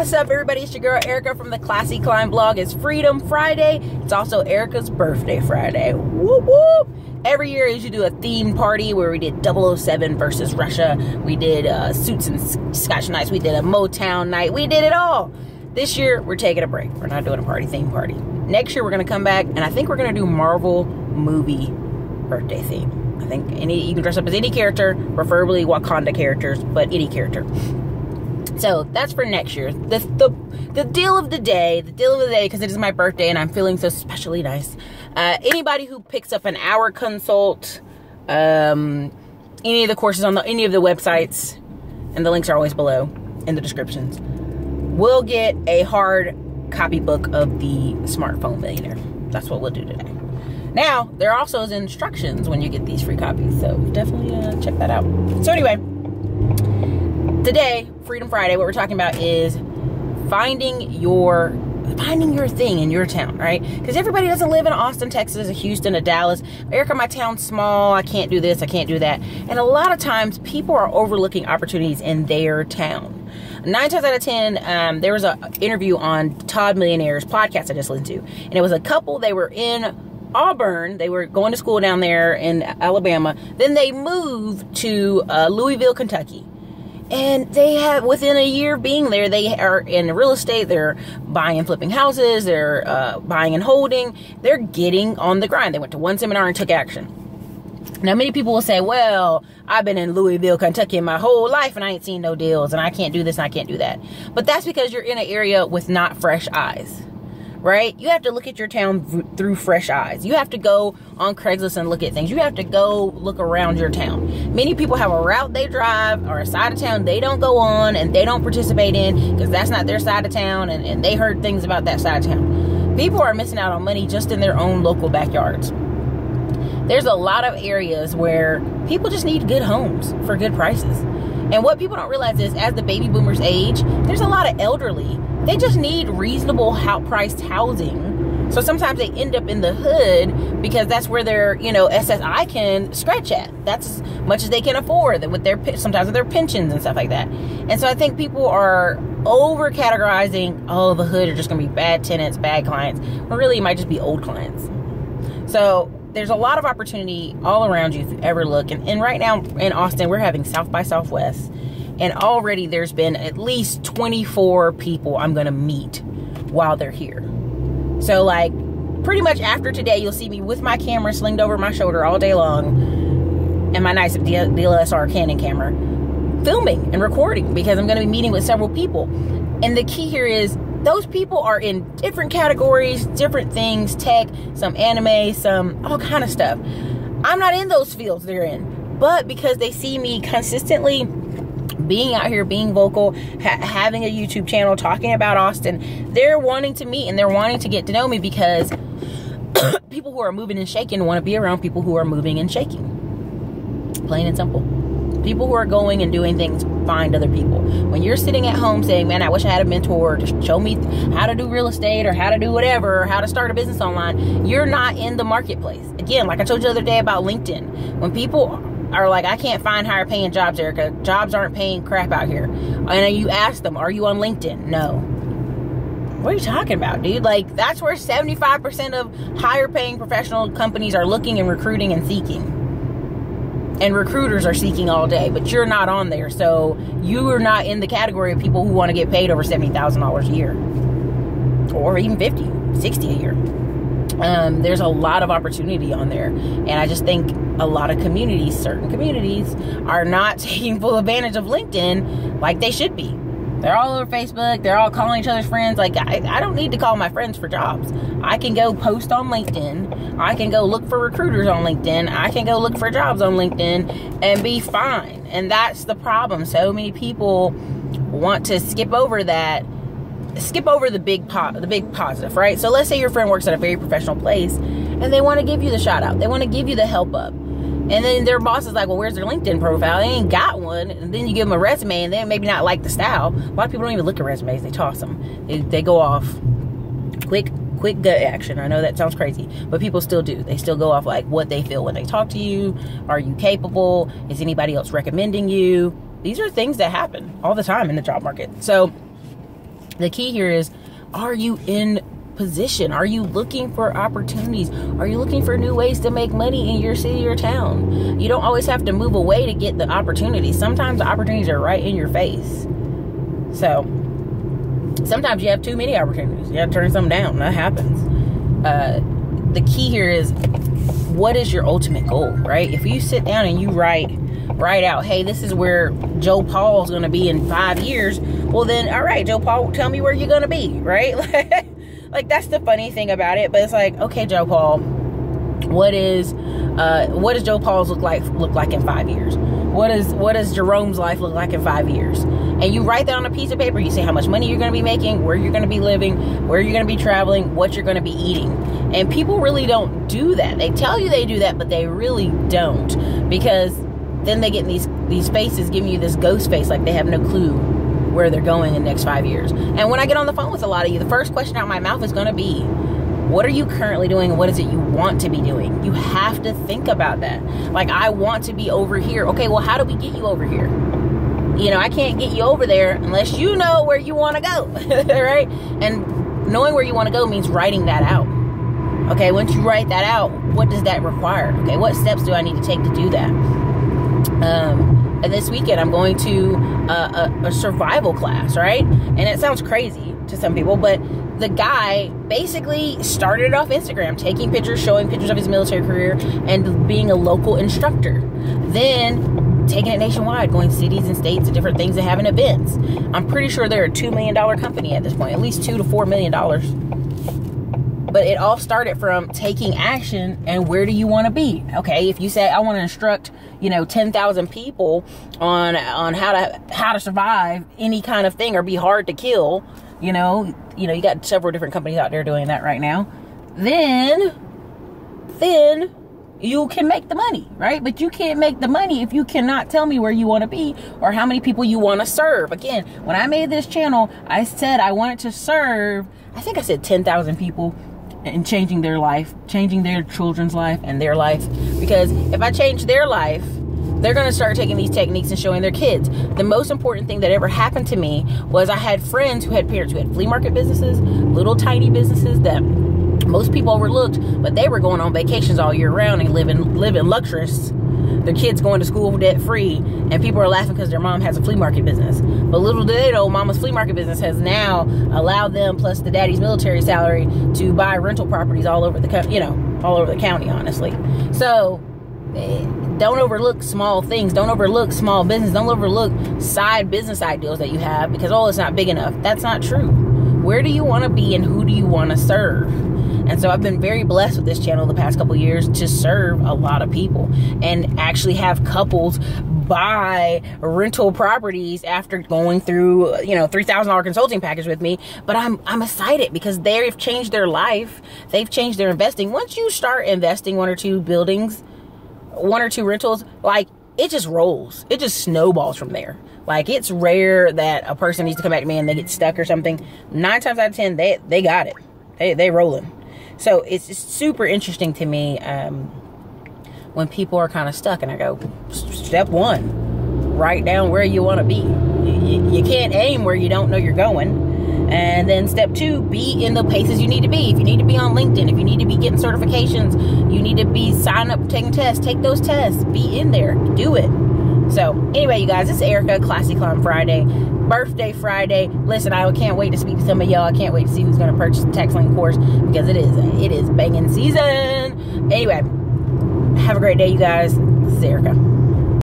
What's up, everybody? It's your girl Erica from the Classy Climb blog. It's Freedom Friday. It's also Erica's birthday Friday. Whoop whoop! Every year I usually do a theme party where we did 007 versus Russia. We did suits and Scotch nights. We did a Motown night. We did it all. This year we're taking a break. We're not doing a theme party. Next year we're gonna come back and I think we're gonna do Marvel movie birthday theme. I think you can dress up as any character, preferably Wakanda characters, but any character. So that's for next year. The deal of the day, because it is my birthday and I'm feeling so especially nice. Anybody who picks up an hour consult, any of the courses on any of the websites, and the links are always below in the descriptions, will get a hard copybook of the Smartphone Millionaire. That's what we'll do today. Now, there also is instructions when you get these free copies, so definitely check that out. So anyway, today, Freedom Friday, what we're talking about is finding your thing in your town, right? Because everybody doesn't live in Austin, Texas, or Houston, or Dallas. Erica, my town's small. I can't do this. I can't do that. And a lot of times, people are overlooking opportunities in their town. 9 times out of 10, there was an interview on Todd Millionaire's podcast I just listened to, and it was a couple. They were in Auburn. They were going to school down there in Alabama. Then they moved to Louisville, Kentucky. And they have, within a year of being there, they are in real estate. They're buying and flipping houses. They're buying and holding. They're getting on the grind. They went to one seminar and took action. Now, many people will say, well, I've been in Louisville, Kentucky my whole life and I ain't seen no deals and I can't do this and I can't do that. But that's because you're in an area with not fresh eyes. Right? You have to look at your town through fresh eyes. You have to go on Craigslist and look at things. You have to go look around your town. Many people have a route they drive or a side of town they don't go on and they don't participate in because that's not their side of town, and they heard things about that side of town. People are missing out on money just in their own local backyards. There's a lot of areas where people just need good homes for good prices. And what people don't realize is as the baby boomers age, there's a lot of elderly. They just need reasonable priced housing. So sometimes they end up in the hood because that's where their, SSI can scratch at. That's as much as they can afford with sometimes with their pensions and stuff like that. And so I think people are over categorizing, oh, the hood are just going to be bad tenants, bad clients. Well, really, it might just be old clients. So there's a lot of opportunity all around you if you ever look. And right now in Austin, we're having South by Southwest. And already there's been at least 24 people I'm going to meet while they're here. So like pretty much after today, you'll see me with my camera slinged over my shoulder all day long. And my nice DSLR Canon camera. Filming and recording because I'm going to be meeting with several people. And the key here is those people are in different categories, different things, tech, some anime, some all kind of stuff. I'm not in those fields they're in. But because they see me consistently being out here, being vocal, having a YouTube channel, talking about Austin, they're wanting to meet and they're wanting to get to know me because people who are moving and shaking want to be around people who are moving and shaking. Plain and simple. People who are going and doing things find other people. When you're sitting at home saying, man, I wish I had a mentor to show me how to do real estate or how to do whatever, or how to start a business online, you're not in the marketplace. Again, like I told you the other day about LinkedIn. When people are like, I can't find higher paying jobs, Erica. Jobs aren't paying crap out here. And you ask them, are you on LinkedIn? No. What are you talking about, dude? Like, that's where 75% of higher paying professional companies are looking and recruiting and seeking. And recruiters are seeking all day, but you're not on there. So you are not in the category of people who want to get paid over $70,000 a year. Or even 50, 60 a year. There's a lot of opportunity on there. And I just think a lot of communities, certain communities, are not taking full advantage of LinkedIn like they should be. They're all over Facebook. They're all calling each other's friends. Like, I don't need to call my friends for jobs. I can go post on LinkedIn. I can go look for recruiters on LinkedIn. I can go look for jobs on LinkedIn and be fine. And that's the problem. So many people want to skip over that. Skip over the big positive, right? So let's say your friend works at a very professional place and they want to give you the shout out. They want to give you the help up. And then their boss is like, well, where's their LinkedIn profile? They ain't got one. And then you give them a resume and they maybe not like the style. A lot of people don't even look at resumes. They toss them. They go off quick gut action. I know that sounds crazy, but people still do. They still go off like what they feel when they talk to you. Are you capable? Is anybody else recommending you? These are things that happen all the time in the job market. So The key here is, are you in position? Are you looking for opportunities? Are you looking for new ways to make money in your city or town? You don't always have to move away to get the opportunities. Sometimes the opportunities are right in your face. So sometimes you have too many opportunities. You have to turn some down. That happens. The key here is, what is your ultimate goal, right? If you sit down and you write out, hey, this is where Joe Paul's going to be in 5 years. Well, then, all right, Joe Paul, tell me where you're going to be, right? Like, that's the funny thing about it. But it's like, okay, Joe Paul, what does Joe Paul's look like in 5 years? What does Jerome's life look like in 5 years? And you write that on a piece of paper. You say how much money you're going to be making, where you're going to be living, where you're going to be traveling, what you're going to be eating. And people really don't do that. They tell you they do that, but they really don't, because then they get in these faces giving you this ghost face, like they have no clue where they're going in the next 5 years. And when I get on the phone with a lot of you, the first question out of my mouth is going to be, what are you currently doing? What is it you want to be doing? You have to think about that. Like, I want to be over here. Okay, well, how do we get you over here? You know, I can't get you over there unless you know where you want to go, right? And knowing where you want to go means writing that out. Okay, once you write that out, what does that require? Okay, what steps do I need to take to do that? And this weekend, I'm going to a survival class, right? And it sounds crazy to some people, but the guy basically started off Instagram, taking pictures, showing pictures of his military career, and being a local instructor. Then taking it nationwide, going cities and states and different things and having events. I'm pretty sure they're a $2 million company at this point, at least $2 to $4 million. But it all started from taking action. And where do you want to be? Okay, if you say, I want to instruct, 10,000 people on how to survive any kind of thing or be hard to kill, you got several different companies out there doing that right now, then you can make the money, right? But you can't make the money if you cannot tell me where you want to be or how many people you want to serve. Again, when I made this channel, I said I wanted to serve, I think I said 10,000 people, and changing their life, changing their children's life and their life. Because if I change their life, they're going to start taking these techniques and showing their kids. The most important thing that ever happened to me was I had friends who had parents who had flea market businesses, little tiny businesses that most people overlooked, but they were going on vacations all year round and living luxurious. Their kids going to school debt free, and people are laughing because their mom has a flea market business. But little do they know, mama's flea market business has now allowed them, plus the daddy's military salary, to buy rental properties all over the county, honestly. So don't overlook small things. Don't overlook small business. Don't overlook side business ideals that you have because, it's not big enough. That's not true. Where do you want to be and who do you want to serve? And so I've been very blessed with this channel the past couple years to serve a lot of people and actually have couples buy rental properties after going through, $3,000 consulting package with me. But I'm excited because they've changed their life. They've changed their investing. Once you start investing one or two buildings, one or two rentals, like, it just rolls. It just snowballs from there. Like, it's rare that a person needs to come back to me and they get stuck or something. 9 times out of 10, they got it. They rolling. So it's just super interesting to me when people are kind of stuck, and I go, step 1, write down where you want to be. You can't aim where you don't know you're going. And then step 2, be in the places you need to be. If you need to be on LinkedIn, if you need to be getting certifications, you need to be signing up, taking tests, take those tests, be in there, do it. So anyway, you guys, it's Erica, Classy Climb Friday, birthday Friday. Listen, I can't wait to speak to some of y'all. I can't wait to see who's going to purchase the TaxLink course because it is banging season. Anyway, have a great day, you guys. This is Erica.